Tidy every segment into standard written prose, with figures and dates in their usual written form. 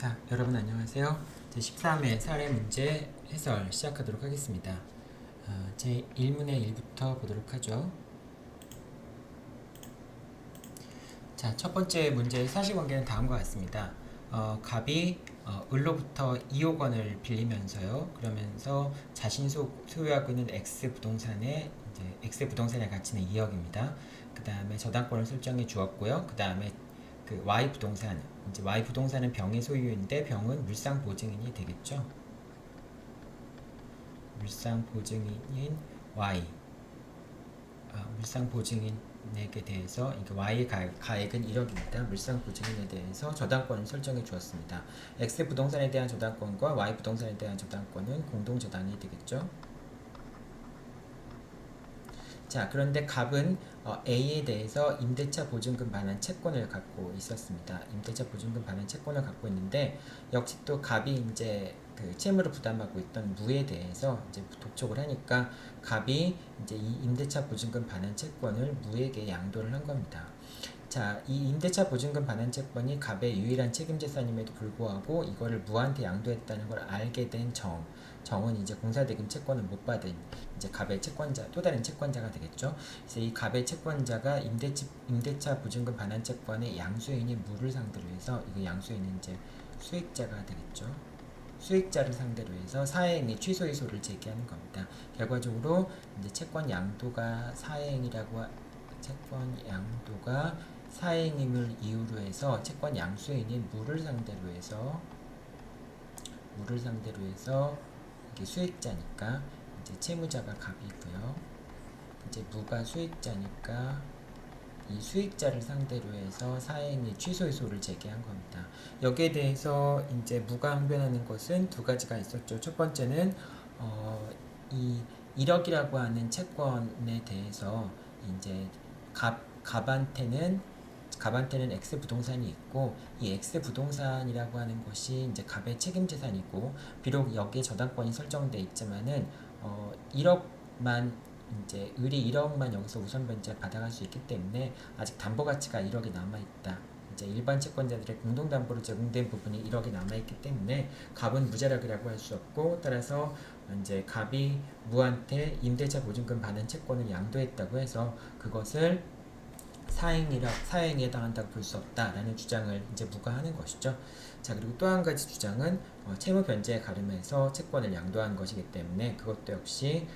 자, 여러분 안녕하세요. 제13회 사례 문제 해설 시작하도록 하겠습니다. 제 1문의 1부터 보도록 하죠. 자, 첫 번째 문제의 사실관계는 다음과 같습니다. 갑이 을로부터 2억 원을 빌리면서요. 그러면서 자신이 소유하고 있는 X 부동산의 X 부동산의 가치는 2억입니다. 그 다음에 저당권을 설정해 주었고요. 그 다음에 그 Y 부동산, 이제 Y 부동산은 병의 소유인데 병은 물상 보증인이 되겠죠. 물상 보증인인 Y, 물상 보증인에게 대해서 Y의 가액은 1억입니다. 물상 보증인에 대해서 저당권을 설정해 주었습니다. X 부동산에 대한 저당권과 Y 부동산에 대한 저당권은 공동 저당이 되겠죠. 자, 그런데 갑은 A에 대해서 임대차 보증금 반환 채권을 갖고 있었습니다. 임대차 보증금 반환 채권을 갖고 있는데 역시 또 갑이 이제 그 채무를 부담하고 있던 무에 대해서 이제 독촉을 하니까 갑이 이제 이 임대차 보증금 반환 채권을 무에게 양도를 한 겁니다. 자, 이 임대차 보증금 반환 채권이 갑의 유일한 책임 재산임에도 불구하고 이거를 무한테 양도했다는 걸 알게 된 정은 이제 공사대금 채권을 못 받은 이제 갑의 채권자, 또 다른 채권자가 되겠죠. 그래서 이 갑의 채권자가 임대차 보증금 반환 채권의 양수인인 무를 상대로 해서 이거 양수인은 이제 수익자가 되겠죠. 수익자를 상대로 해서 사행의 취소의소를 제기하는 겁니다. 결과적으로 이제 채권 양도가 사행임을 이유로 해서 채권 양수인인 무를 상대로 해서 이게 수익자니까 이제 채무자가 갑이고요. 이제 무가 수익자니까 이 수익자를 상대로 해서 사행의 취소의소를 제기한 겁니다. 여기에 대해서 이제 무가 항변하는 것은 두 가지가 있었죠. 첫 번째는 이 1억이라고 하는 채권에 대해서 이제 갑한테는 X 부동산이 있고 이 X 부동산이라고 하는 것이 이제 갑의 책임 재산이고 비록 여기에 저당권이 설정돼 있지만은 1억만 이제 을이 1억만 여기서 우선 변제 받아갈 수 있기 때문에 아직 담보 가치가 1억이 남아 있다. 이제 일반 채권자들의 공동 담보로 제공된 부분이 1억이 남아 있기 때문에 갑은 무자력이라고 할 수 없고 따라서 이제 갑이 무한테 임대차 보증금 반환 채권을 양도했다고 해서 그것을 사행에 해당한다고 볼 수 없다라는 주장을 이제 무가 하는 것이죠. 자, 그리고 또 한 가지 주장은 채무 변제에 가름해서 채권을 양도한 것이기 때문에 그것도 역시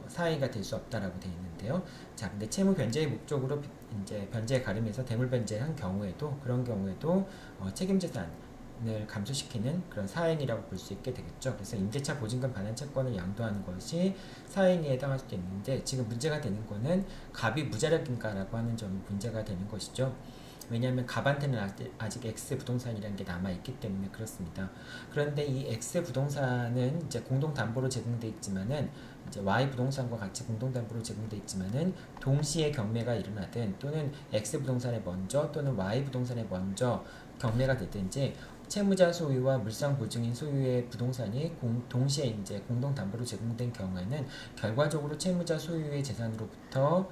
사행이 될 수 없다라고 되어 있는데요. 자, 근데 채무 변제의 목적으로 이제 변제에 가름해서 대물 변제를 한 경우에도 그런 경우에도 책임 재산을 감소시키는 그런 사행이라고 볼 수 있게 되겠죠. 그래서 임대차 보증금 반환 채권을 양도하는 것이 사행에 해당할 수도 있는데 지금 문제가 되는 거는 갑이 무자력인가라고 하는 점이 문제가 되는 것이죠. 왜냐하면 갑한테는 아직 X 부동산이라는 게 남아있기 때문에 그렇습니다. 그런데 이 X 부동산은 이제 공동담보로 제공돼 있지만은 이제 Y 부동산과 같이 공동담보로 제공돼 있지만은 동시에 경매가 일어나든 또는 X 부동산에 먼저 또는 Y 부동산에 먼저 경매가 되든지 채무자 소유와 물상 보증인 소유의 부동산이 동시에 이제 공동담보로 제공된 경우에는 결과적으로 채무자 소유의 재산으로부터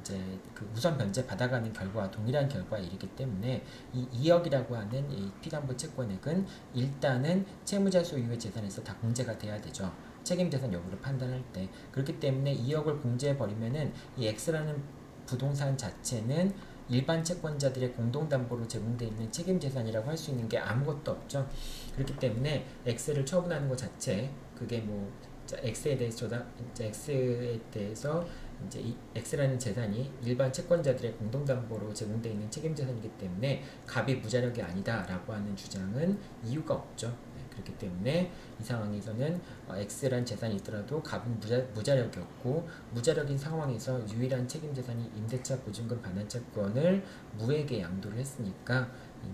이제 그 우선 변제 받아가는 결과와 동일한 결과에 이르기 때문에 이 2억이라고 하는 이 피담보 채권액은 일단은 채무자 소유의 재산에서 다 공제가 돼야 되죠. 책임재산 여부를 판단할 때. 그렇기 때문에 2억을 공제해버리면은 이 X라는 부동산 자체는 일반 채권자들의 공동담보로 제공되어 있는 책임재산이라고 할 수 있는 게 아무것도 없죠. 그렇기 때문에 X를 처분하는 것 자체, 그게 뭐 X에 대해서 이제 이 X라는 재산이 일반 채권자들의 공동담보로 제공되어 있는 책임재산이기 때문에 갑이 무자력이 아니다라고 하는 주장은 이유가 없죠. 네, 그렇기 때문에 이 상황에서는 X라는 재산이 있더라도 갑은 무자력이었고 무자력인 상황에서 유일한 책임재산이 임대차 보증금 반환 채권을 무에게 양도를 했으니까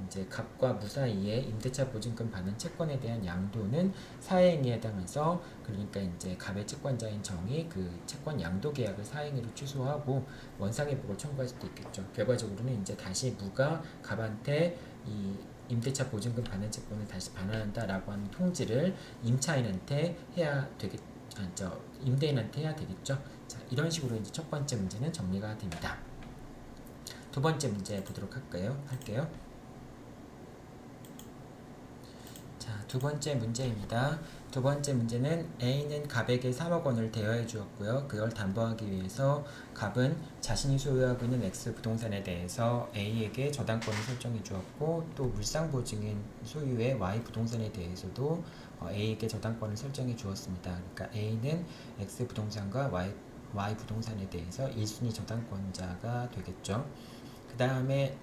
이제 갑과 무 사이에 임대차 보증금 반환 채권에 대한 양도는 사행에 해당해서 그러니까 이제 갑의 채권자인 정이 그 채권 양도 계약을 사행위로 취소하고 원상회복을 청구할 수도 있겠죠. 결과적으로는 이제 다시 무가 갑한테 이 임대차 보증금 반환 채권을 다시 반환한다라고 하는 통지를 임차인한테 해야 임대인한테 해야 되겠죠. 자, 이런 식으로 이제 첫 번째 문제는 정리가 됩니다. 두 번째 문제 보도록 할게요. 두 번째 문제입니다. 두 번째 문제는 A는 갑에게 3억 원을 대여해 주었고요. 그걸 담보하기 위해서 갑은 자신이 소유하고 있는 X 부동산에 대해서 A에게 저당권을 설정해 주었고 또 물상보증인 소유의 Y 부동산에 대해서도 A에게 저당권을 설정해 주었습니다. 그러니까 A는 X 부동산과 Y 부동산에 대해서 1순위 저당권자가 되겠죠. 그 다음에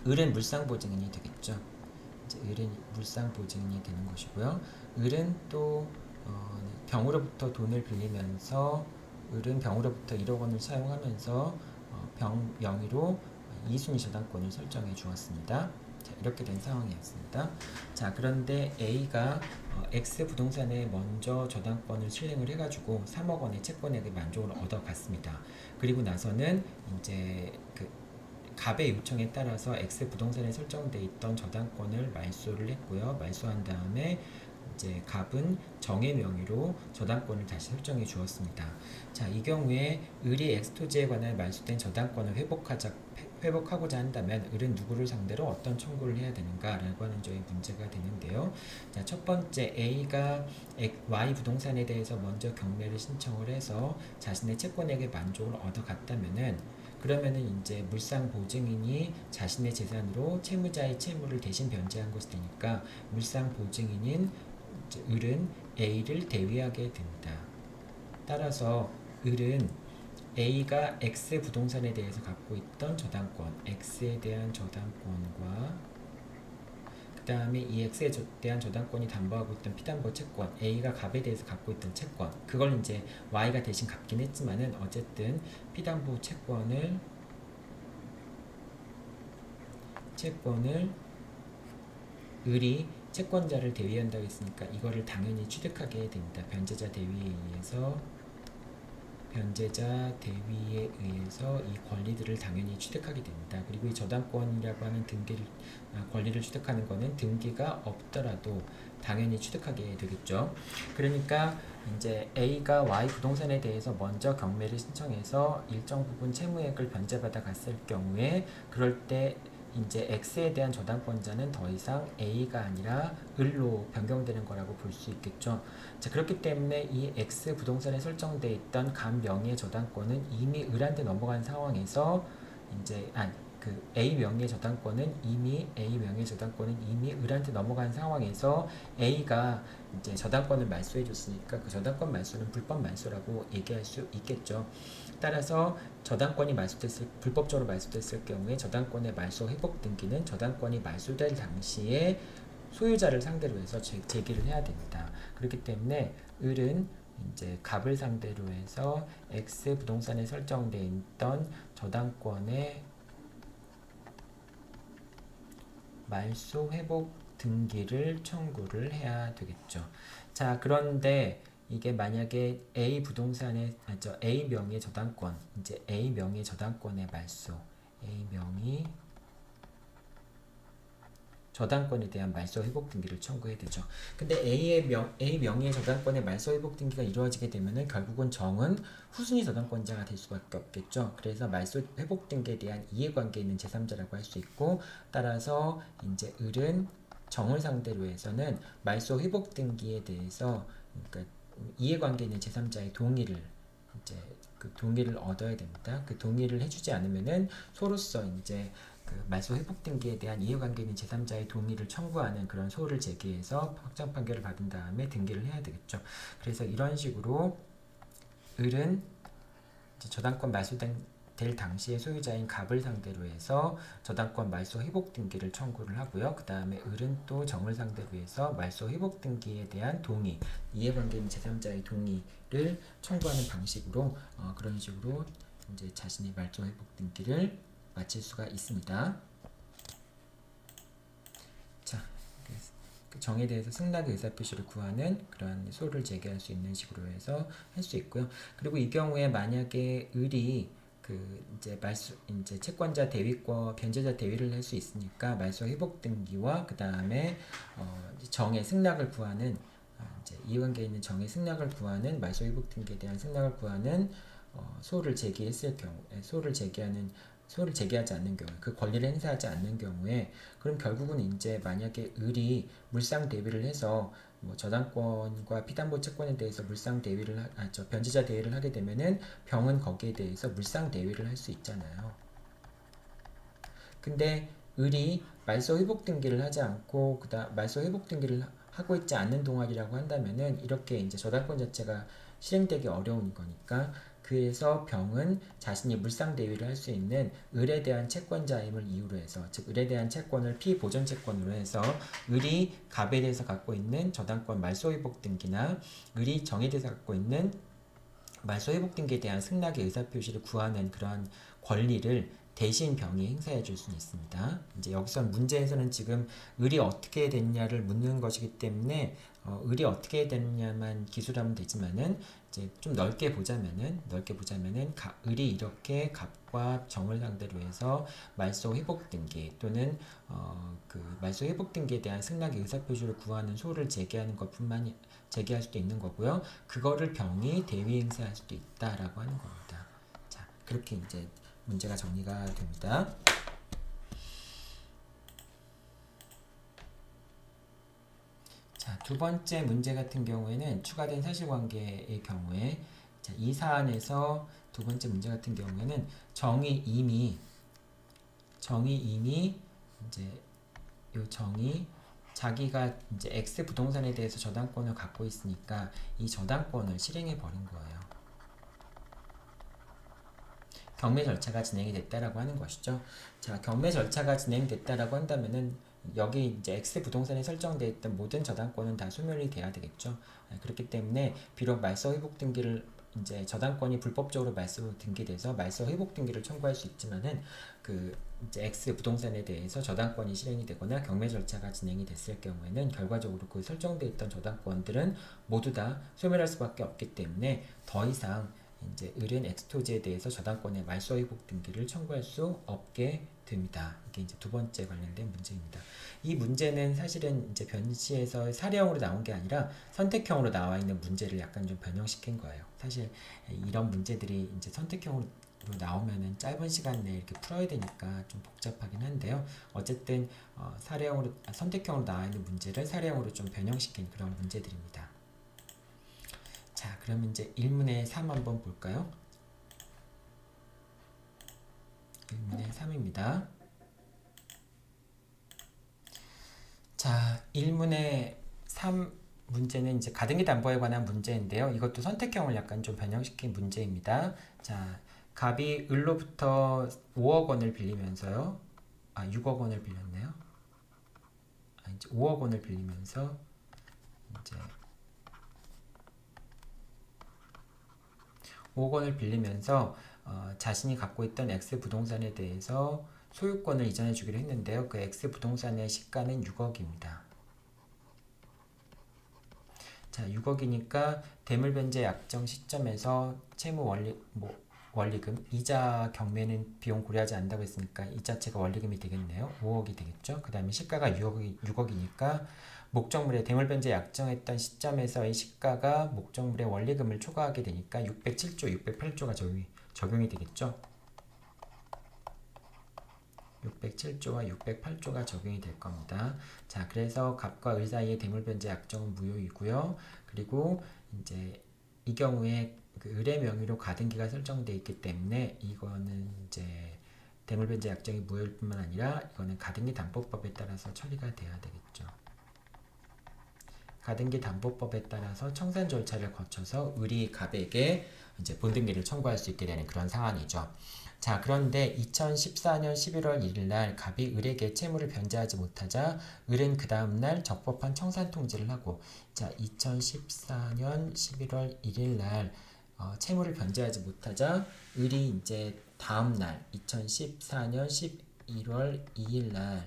을은 물상보증인이 되겠죠. 을은 물상보증인이 되는 것이고요. 을은 또 병으로부터 돈을 빌리면서 을은 병으로부터 1억 원을 사용하면서 병 명의로 2순위 저당권을 설정해 주었습니다. 자, 이렇게 된 상황이었습니다. 자, 그런데 A가 X 부동산에 먼저 저당권을 실행을 해가지고 3억 원의 채권액의 만족을 얻어갔습니다. 그리고 나서는 이제 갑의 요청에 따라서 X 부동산에 설정되어 있던 저당권을 말소를 했고요. 말소한 다음에 이제 갑은 정의 명의로 저당권을 다시 설정해 주었습니다. 자, 이 경우에 을이 X토지에 관한 말소된 저당권을 회복하고자 한다면 을은 누구를 상대로 어떤 청구를 해야 되는가라고 하는 점이 문제가 되는데요. 자, 첫 번째 A가 Y 부동산에 대해서 먼저 경매를 신청을 해서 자신의 채권액의 만족을 얻어갔다면은 그러면은 이제 물상 보증인이 자신의 재산으로 채무자의 채무를 대신 변제한 것이 되니까 물상 보증인인 을은 A를 대위하게 됩니다. 따라서 을은 A가 X 부동산에 대해서 갖고 있던 저당권, X에 대한 저당권과 그 다음에 이 X에 대한 저당권이 담보하고 있던 피담보 채권, A가 갑에 대해서 갖고 있던 채권, 그걸 이제 Y가 대신 갚긴 했지만은 어쨌든 피담보 채권을 을이 채권자를 대위한다고 했으니까 이거를 당연히 취득하게 됩니다. 변제자 대위에 의해서 이 권리들을 당연히 취득하게 됩니다. 그리고 이 저당권이라고 하는 권리를 취득하는 것은 등기가 없더라도 당연히 취득하게 되겠죠. 그러니까 이제 A가 Y 부동산에 대해서 먼저 경매를 신청해서 일정 부분 채무액을 변제받아 갔을 경우에 그럴 때 이제 X에 대한 저당권자는 더 이상 A가 아니라 을로 변경되는 거라고 볼 수 있겠죠. 자, 그렇기 때문에 이 X 부동산에 설정되어 있던 갑 명의의 저당권은 이미 을한테 넘어간 상황에서 이제 A 명의의 저당권은 이미 을한테 넘어간 상황에서 A가 이제 저당권을 말소해 줬으니까 그 저당권 말소는 불법 말소라고 얘기할 수 있겠죠. 따라서 저당권이 불법적으로 말소됐을 경우에 저당권의 말소 회복 등기는 저당권이 말소될 당시에 소유자를 상대로 해서 제기를 해야 됩니다. 그렇기 때문에 을은 이제 갑을 상대로 해서 X 부동산에 설정되어 있던 저당권의 말소 회복 등기를 청구를 해야 되겠죠. 자, 그런데 이게 만약에 A 명의의 저당권, 이제 A 명의의 저당권의 말소, A 명의 저당권에 대한 말소 회복 등기를 청구해야 되죠. 근데 A 명의의 저당권의 말소 회복 등기가 이루어지게 되면은 결국은 정은 후순위 저당권자가 될 수밖에 없겠죠. 그래서 말소 회복 등기에 대한 이해관계 있는 제3자라고 할 수 있고, 따라서 이제 을은 정을 상대로 해서는 말소 회복 등기에 대해서 그러니까 이해관계 있는 제3자의 동의를 이제 그 동의를 얻어야 됩니다. 그 동의를 해주지 않으면은 소로서 이제 그 말소 회복 등기에 대한 이해관계 있는 제3자의 동의를 청구하는 그런 소를 제기해서 확정 판결을 받은 다음에 등기를 해야 되겠죠. 그래서 이런 식으로 을은 저당권 말소될 당시의 소유자인 갑을 상대로 해서 저당권 말소 회복 등기를 청구를 하고요. 그 다음에 을은 또 정을 상대로 해서 말소 회복 등기에 대한 동의, 이해관계 있는 제3자의 동의를 청구하는 방식으로 그런 식으로 이제 자신의 말소 회복 등기를 마칠 수가 있습니다. 자, 그 정에 대해서 승낙의 의사표시를 구하는 그러한 소를 제기할 수 있는 식으로 해서 할 수 있고요. 그리고 이 경우에 만약에 을이 이제 채권자 대위권 변제자 대위를 할 수 있으니까 말소 회복 등기와 그 다음에 정의 승낙을 구하는 이제 이해관계 있는 정의 승낙을 구하는 말소 회복 등기에 대한 승낙을 구하는 소를 제기했을 경우 소를 제기하는 소를 제기하지 않는 경우에, 그 권리를 행사하지 않는 경우에, 그럼 결국은 이제 만약에 을이 물상 대위를 해서 뭐 저당권과 피담보 채권에 대해서 물상 대위를 변제자 대위를 하게 되면은 병은 거기에 대해서 물상 대위를 할 수 있잖아요. 근데 을이 말소 회복 등기를 하지 않고 그다음 말소 회복 등기를 하고 있지 않는 동안이라고 한다면은 이렇게 이제 저당권 자체가 실행되기 어려운 거니까, 그래서 병은 자신이 물상 대위를 할 수 있는 을에 대한 채권자임을 이유로 해서, 즉 을에 대한 채권을 피보전 채권으로 해서 을이 갑에 대해서 갖고 있는 저당권 말소 회복 등기나 을이 정에 대해서 갖고 있는 말소 회복 등기에 대한 승낙의 의사 표시를 구하는 그런 권리를 대신 병이 행사해 줄 수는 있습니다. 이제 여기서 문제에서는 지금 을이 어떻게 됐냐를 묻는 것이기 때문에 을이 어떻게 됐냐만 기술하면 되지만은, 이제 좀 넓게 보자면은 을이 이렇게 갑과 정을 상대로 해서 말소 회복 등기 또는 그 말소 회복 등기에 대한 승낙의 의사 표시를 구하는 소를 제기하는 것뿐만이 제기할 수도 있는 거고요. 그거를 병이 대위 행사할 수도 있다라고 하는 겁니다. 자, 그렇게 이제 문제가 정리가 됩니다. 자, 두 번째 문제 같은 경우에는 추가된 사실관계의 경우에, 자, 이 사안에서 두 번째 문제 같은 경우에는 정이 이미 이제 요 정이 자기가 이제 X 부동산에 대해서 저당권을 갖고 있으니까 이 저당권을 실행해 버린 거예요. 경매 절차가 진행이 됐다라고 하는 것이죠. 자, 경매 절차가 진행됐다라고 한다면은 여기 이제 X 부동산에 설정되어 있던 모든 저당권은 다 소멸이 돼야 되겠죠. 그렇기 때문에 비록 말소 회복 등기를 이제 저당권이 불법적으로 말소 등기돼서 말소 회복 등기를 청구할 수 있지만은 그 이제 X 부동산에 대해서 저당권이 실행이 되거나 경매 절차가 진행이 됐을 경우에는 결과적으로 그 설정되어 있던 저당권들은 모두 다 소멸할 수밖에 없기 때문에 더 이상 이제 을은 엑스토지에 대해서 저당권의 말소 회복 등기를 청구할 수 없게 됩니다. 이게 이제 두 번째 관련된 문제입니다. 이 문제는 사실은 이제 변시에서 사례형으로 나온 게 아니라 선택형으로 나와 있는 문제를 약간 좀 변형시킨 거예요. 사실 이런 문제들이 이제 선택형으로 나오면은 짧은 시간 내에 이렇게 풀어야 되니까 좀 복잡하긴 한데요. 어쨌든 사례형으로 선택형으로 나와 있는 문제를 사례형으로 좀 변형시킨 그런 문제들입니다. 자, 그럼 이제 1문의 3 한번 볼까요? 1문의 3입니다. 자, 1문의 3 문제는 이제 가등기 담보에 관한 문제인데요. 이것도 선택형을 약간 좀 변형시킨 문제입니다. 자, 갑이 을로부터 5억 원을 빌리면서요. 6억 원을 빌렸네요. 이제 5억 원을 빌리면서 이제 5억 원을 빌리면서 자신이 갖고 있던 X 부동산에 대해서 소유권을 이전해 주기로 했는데요. 그 X 부동산의 시가는 6억입니다. 자, 6억이니까 대물변제 약정 시점에서 채무 원리금, 이자 경매는 비용 고려하지 않는다고 했으니까 이 자체가 원리금이 되겠네요. 5억이 되겠죠. 그 다음에 시가가 6억이니까 목적물에 대물변제 약정했던 시점에서의 시가가 목적물의 원리금을 초과하게 되니까 607조, 608조가 적용이 되겠죠. 607조와 608조가 적용이 될 겁니다. 자, 그래서 갑과 을 사이의 대물변제 약정은 무효이고요. 그리고 이제 이 경우에 그 을의 명의로 가등기가 설정되어 있기 때문에 이거는 이제 대물변제 약정이 무효일 뿐만 아니라 이거는 가등기 담보법에 따라서 처리가 돼야 되겠죠. 가등기 담보법에 따라서 청산 절차를 거쳐서 을이 갑에게 이제 본등기를 청구할 수 있게 되는 그런 상황이죠. 자, 그런데 2014년 11월 1일 날 갑이 을에게 채무를 변제하지 못하자 을은 그 다음날 적법한 청산 통지를 하고, 자, 2014년 11월 1일 날 채무를 변제하지 못하자 을이 이제 다음날 2014년 11월 2일 날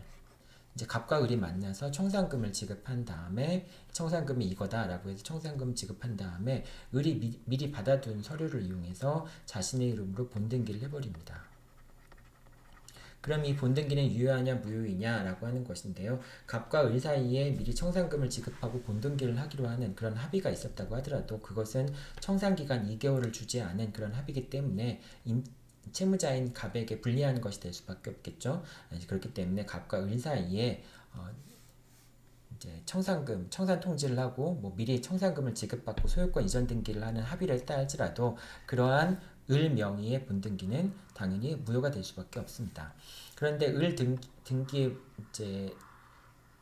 이제 갑과 을이 만나서 청산금을 지급한 다음에, 청산금이 이거다라고 해서 청산금 지급한 다음에 을이 미리 받아둔 서류를 이용해서 자신의 이름으로 본등기를 해버립니다. 그럼 이 본등기는 유효하냐 무효이냐라고 하는 것인데요. 갑과 을 사이에 미리 청산금을 지급하고 본등기를 하기로 하는 그런 합의가 있었다고 하더라도 그것은 청산기간 2개월을 주지 않은 그런 합의이기 때문에 채무자인 갑에게 불리한 것이 될 수밖에 없겠죠. 그렇기 때문에 갑과 을 사이에 이제 청산 통지를 하고 뭐 미리 청산금을 지급받고 소유권 이전 등기를 하는 합의를 했다 할지라도 그러한 을 명의의 본등기는 당연히 무효가 될 수밖에 없습니다. 그런데 등기 이제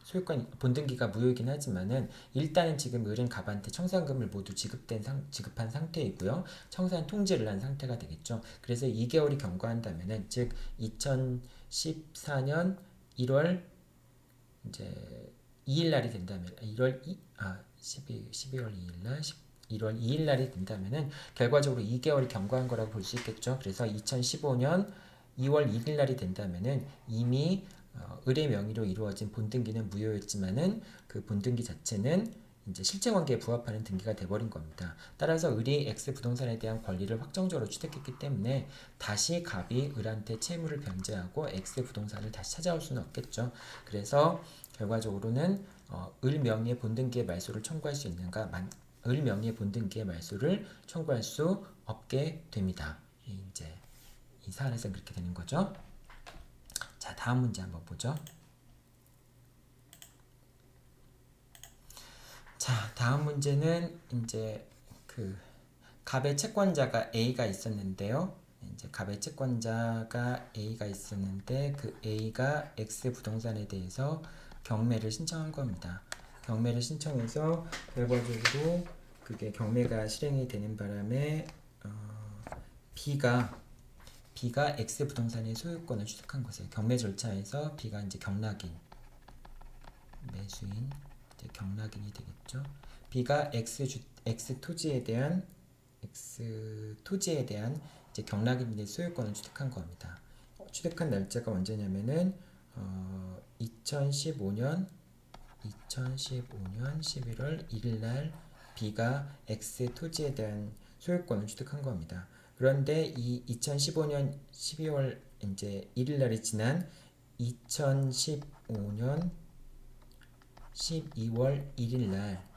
소유권 본등기가 무효이긴 하지만은 일단은 지금 을은 갑한테 청산금을 모두 지급한 상태이고요. 청산 통지를 한 상태가 되겠죠. 그래서 2개월이 경과한다면은 즉 2014년 1월 이제 2일 날이 된다면 12월 2일 날 1월 2일 날이 된다면은 결과적으로 2개월이 경과한 거라고 볼 수 있겠죠. 그래서 2015년 2월 1일 날이 된다면은 이미 을의 명의로 이루어진 본등기는 무효였지만은 그 본등기 자체는 이제 실제관계에 부합하는 등기가 돼버린 겁니다. 따라서 을이 X 부동산에 대한 권리를 확정적으로 취득했기 때문에 다시 갑이 을한테 채무를 변제하고 X 부동산을 다시 찾아올 수는 없겠죠. 그래서 결과적으로는 을 명의의 본등기의 말소를 청구할 수 있는가? 을 명의의 본등기의 말소를 청구할 수 없게 됩니다. 이제 이 사안에서 그렇게 되는 거죠. 자, 다음 문제 한번 보죠. 자, 다음 문제는 이제 그 갑의 채권자가 A가 있었는데요. 이제 갑의 채권자가 A가 있었는데 그 A가 X 부동산에 대해서 경매를 신청한 겁니다. 경매를 신청해서 결과적으로 그게 경매가 실행이 되는 바람에 B가 X 부동산의 소유권을 취득한 것이에요. 경매 절차에서 B가 이제 경락인 매수인 이제 경락인이 되겠죠. B가 X 토지에 대한 이제 경락인의 소유권을 취득한 겁니다. 취득한 날짜가 언제냐면은 2015년 11월 1일 날 B가 X 토지에 대한 소유권을 취득한 겁니다. 그런데 이 2015년 12월 이제 1일 날이 지난 2015년 12월 1일 날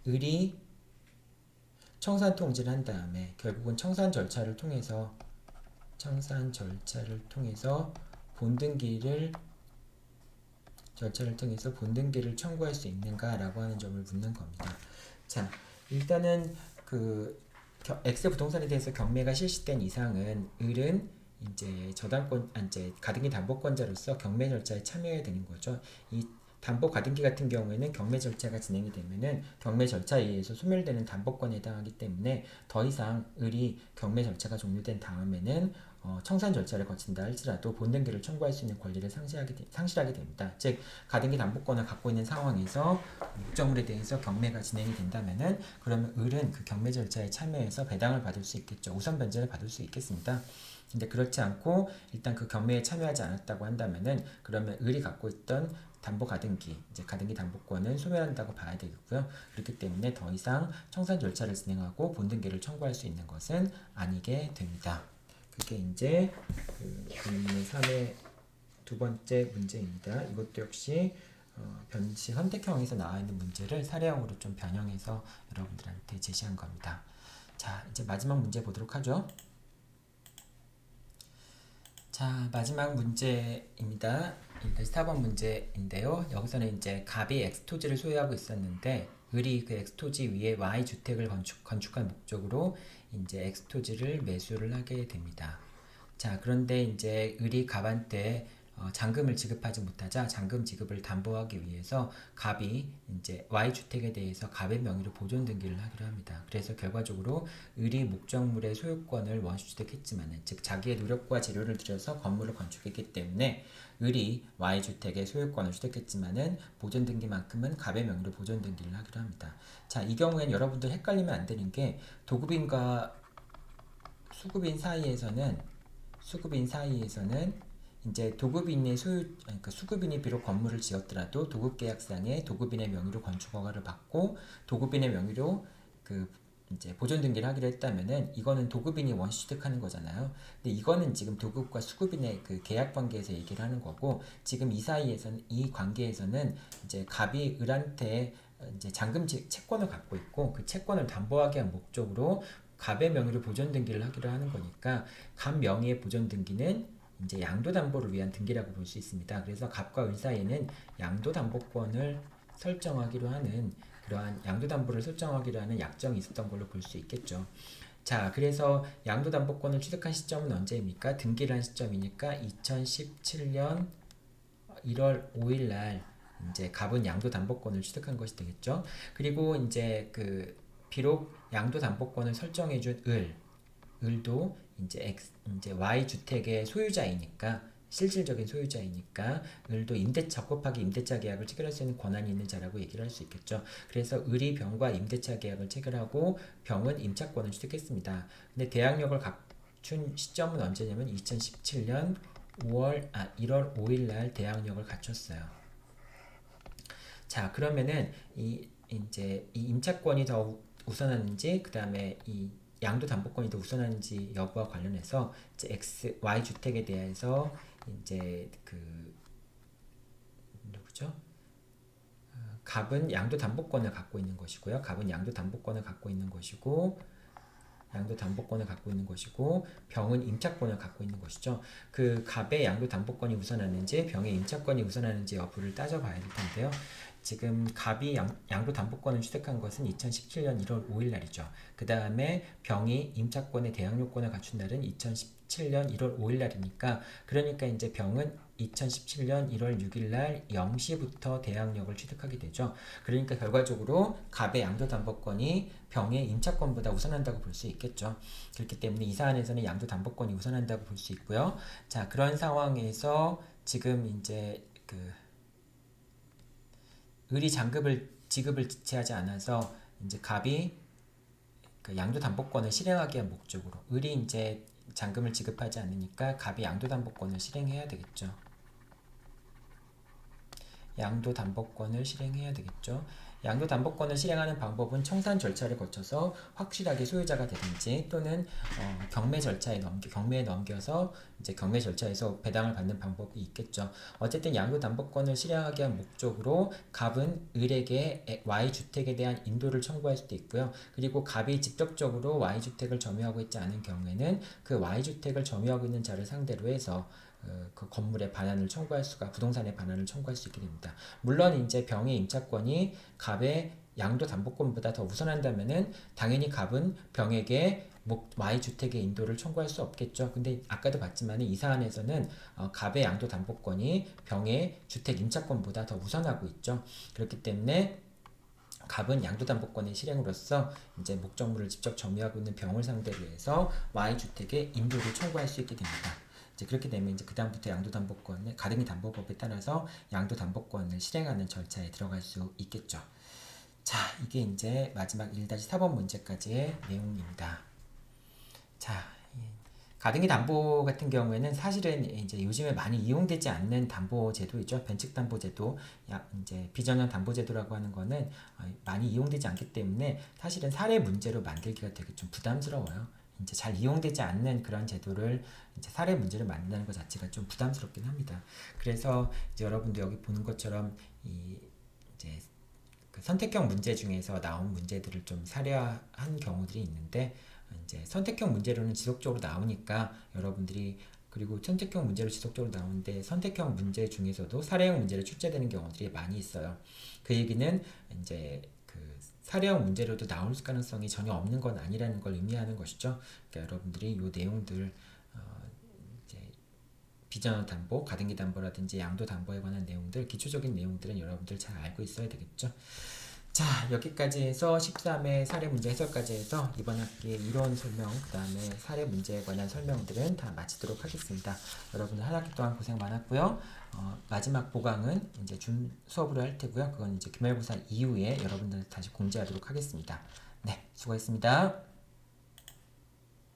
을이 청산 통지를 한 다음에 결국은 청산 절차를 통해서 본등기를 청구할 수 있는가라고 하는 점을 묻는 겁니다. 자, 일단은 그 X 부동산에 대해서 경매가 실시된 이상은 을은 이제 이제 가등기 담보권자로서 경매 절차에 참여해야 되는 거죠. 이 담보 가등기 같은 경우에는 경매 절차가 진행이 되면은 경매 절차에 의해서 소멸되는 담보권에 해당하기 때문에 더 이상 을이 경매 절차가 종료된 다음에는 청산 절차를 거친다 할지라도 본등기를 청구할 수 있는 권리를 상실하게 됩니다. 즉 가등기 담보권을 갖고 있는 상황에서 목적물에 대해서 경매가 진행이 된다면은 그러면 을은 그 경매 절차에 참여해서 배당을 받을 수 있겠죠. 우선 변제를 받을 수 있겠습니다. 근데 그렇지 않고 일단 그 경매에 참여하지 않았다고 한다면은 그러면 을이 갖고 있던 담보 가등기, 이제 가등기 담보권은 소멸한다고 봐야 되겠고요. 그렇기 때문에 더 이상 청산 절차를 진행하고 본등기를 청구할 수 있는 것은 아니게 됩니다. 그게 이제 그 3의 두 번째 문제입니다. 이것도 역시 변시 선택형에서 나와 있는 문제를 사례형으로 좀 변형해서 여러분들한테 제시한 겁니다. 자, 이제 마지막 문제 보도록 하죠. 자, 마지막 문제입니다. 4번 문제인데요. 여기서는 이제 갑이 X토지를 소유하고 있었는데 을이 그 X토지 위에 Y주택을 건축할 목적으로 이제 X토지를 매수를 하게 됩니다. 자, 그런데 이제 을이 갑한테 잔금을 지급하지 못하자 잔금 지급을 담보하기 위해서 갑이 이제 Y주택에 대해서 갑의 명의로 보존 등기를 하기로 합니다. 그래서 결과적으로 을이 목적물의 소유권을 원시취득했지만은 즉 자기의 노력과 재료를 들여서 건물을 건축했기 때문에 을이 Y주택의 소유권을 취득했지만은 보존 등기만큼은 갑의 명의로 보존 등기를 하기로 합니다. 자, 이 경우에는 여러분들 헷갈리면 안 되는 게 도급인과 수급인 사이에서는 이제 도급인의 그러니까 수급인이 비록 건물을 지었더라도 도급계약상에 도급인의 명의로 건축 허가를 받고 도급인의 명의로 그 이제 보존 등기를 하기로 했다면은 이거는 도급인이 원시 취득하는 거잖아요. 근데 이거는 지금 도급과 수급인의 그 계약 관계에서 얘기를 하는 거고 지금 이 관계에서는 이제 갑이 을한테 이제 잔금 채권을 갖고 있고 그 채권을 담보하기 위한 목적으로 갑의 명의로 보존 등기를 하기로 하는 거니까 갑 명의의 보존 등기는 이제 양도담보를 위한 등기라고 볼 수 있습니다. 그래서 갑과 을 사이에는 양도담보권을 설정하기로 하는 그러한 양도담보를 설정하기로 하는 약정이 있었던 걸로 볼 수 있겠죠. 자, 그래서 양도담보권을 취득한 시점은 언제입니까? 등기를 한 시점이니까 2017년 1월 5일 날 이제 갑은 양도담보권을 취득한 것이 되겠죠. 그리고 이제 비록 양도담보권을 설정해준 을도 이제 Y 주택의 소유자이니까 실질적인 소유자이니까 을도 적법하게 임대차 계약을 체결할 수 있는 권한이 있는 자라고 얘기를 할 수 있겠죠. 그래서 을이 병과 임대차 계약을 체결하고 병은 임차권을 취득했습니다. 근데 대항력을 갖춘 시점은 언제냐면 2017년 1월 5일 날 대항력을 갖췄어요. 자, 그러면은 이제 이 임차권이 더 우선하는지 그다음에 이 양도담보권이 더 우선하는지 여부와 관련해서 이제 Y 주택에 대해서 이제 누구죠? 갑은 양도담보권을 갖고 있는 것이고요. 갑은 양도담보권을 갖고 있는 것이고 병은 임차권을 갖고 있는 것이죠. 갑의 양도담보권이 우선하는지 병의 임차권이 우선하는지 여부를 따져봐야 될 텐데요. 지금 갑이 양도담보권을 취득한 것은 2017년 1월 5일 날이죠. 그 다음에 병이 임차권의 대항력권을 갖춘 날은 2017년 1월 5일 날이니까 그러니까 이제 병은 2017년 1월 6일 날 0시부터 대항력을 취득하게 되죠. 그러니까 결과적으로 갑의 양도담보권이 병의 임차권보다 우선한다고 볼 수 있겠죠. 그렇기 때문에 이 사안에서는 양도담보권이 우선한다고 볼 수 있고요. 자, 그런 상황에서 지금 이제 을이 지급을 지체하지 않아서 이제 갑이 양도담보권을 실행하기 위한 목적으로 을이 이제 잔금을 지급하지 않으니까 갑이 양도담보권을 실행해야 되겠죠. 양도담보권을 실행하는 방법은 청산 절차를 거쳐서 확실하게 소유자가 되든지 또는 경매에 넘겨서 이제 경매 절차에서 배당을 받는 방법이 있겠죠. 어쨌든 양도담보권을 실행하기 위한 목적으로 갑은 을에게 Y주택에 대한 인도를 청구할 수도 있고요. 그리고 갑이 직접적으로 Y주택을 점유하고 있지 않은 경우에는 그 Y주택을 점유하고 있는 자를 상대로 해서 그 건물의 반환을 부동산의 반환을 청구할 수 있게 됩니다. 물론 이제 병의 임차권이 갑의 양도담보권보다 더 우선한다면은 당연히 갑은 병에게 Y주택의 인도를 청구할 수 없겠죠. 근데 아까도 봤지만 이 사안에서는 갑의 양도담보권이 병의 주택 임차권보다 더 우선하고 있죠. 그렇기 때문에 갑은 양도담보권의 실행으로서 이제 목적물을 직접 점유하고 있는 병을 상대로 해서 Y주택의 인도를 청구할 수 있게 됩니다. 이제 그렇게 되면 이제 그다음부터 가등기 담보법에 따라서 양도담보권을 실행하는 절차에 들어갈 수 있겠죠. 자, 이게 이제 마지막 1-4번 문제까지의 내용입니다. 자, 가등기 담보 같은 경우에는 사실은 이제 요즘에 많이 이용되지 않는 담보 제도이죠. 변칙 담보 제도, 이제 비전형 담보 제도라고 하는 거는 많이 이용되지 않기 때문에 사실은 사례 문제로 만들기가 되게 좀 부담스러워요. 이제 잘 이용되지 않는 그런 제도를 이제 사례 문제를 만든다는 것 자체가 좀 부담스럽긴 합니다. 그래서 이제 여러분도 여기 보는 것처럼 이제 선택형 문제 중에서 나온 문제들을 좀 사례화한 경우들이 있는데 이제 선택형 문제로는 지속적으로 나오니까 여러분들이 그리고 선택형 문제로 지속적으로 나오는데 선택형 문제 중에서도 사례형 문제로 출제되는 경우들이 많이 있어요. 그 얘기는 이제 사례형 문제로도 나올 가능성이 전혀 없는 건 아니라는 걸 의미하는 것이죠. 그러니까 여러분들이 이 내용들 이제 비전형 담보, 가등기 담보라든지 양도 담보에 관한 내용들, 기초적인 내용들은 여러분들 잘 알고 있어야 되겠죠. 자, 여기까지 해서 13회 사례 문제 해설까지 해서 이번 학기의 이론 설명, 그 다음에 사례 문제에 관한 설명들은 다 마치도록 하겠습니다. 여러분들 한 학기 동안 고생 많았고요. 마지막 보강은 이제 준 수업으로 할 테고요. 그건 이제 기말고사 이후에 여러분들 다시 공지하도록 하겠습니다. 네, 수고했습니다.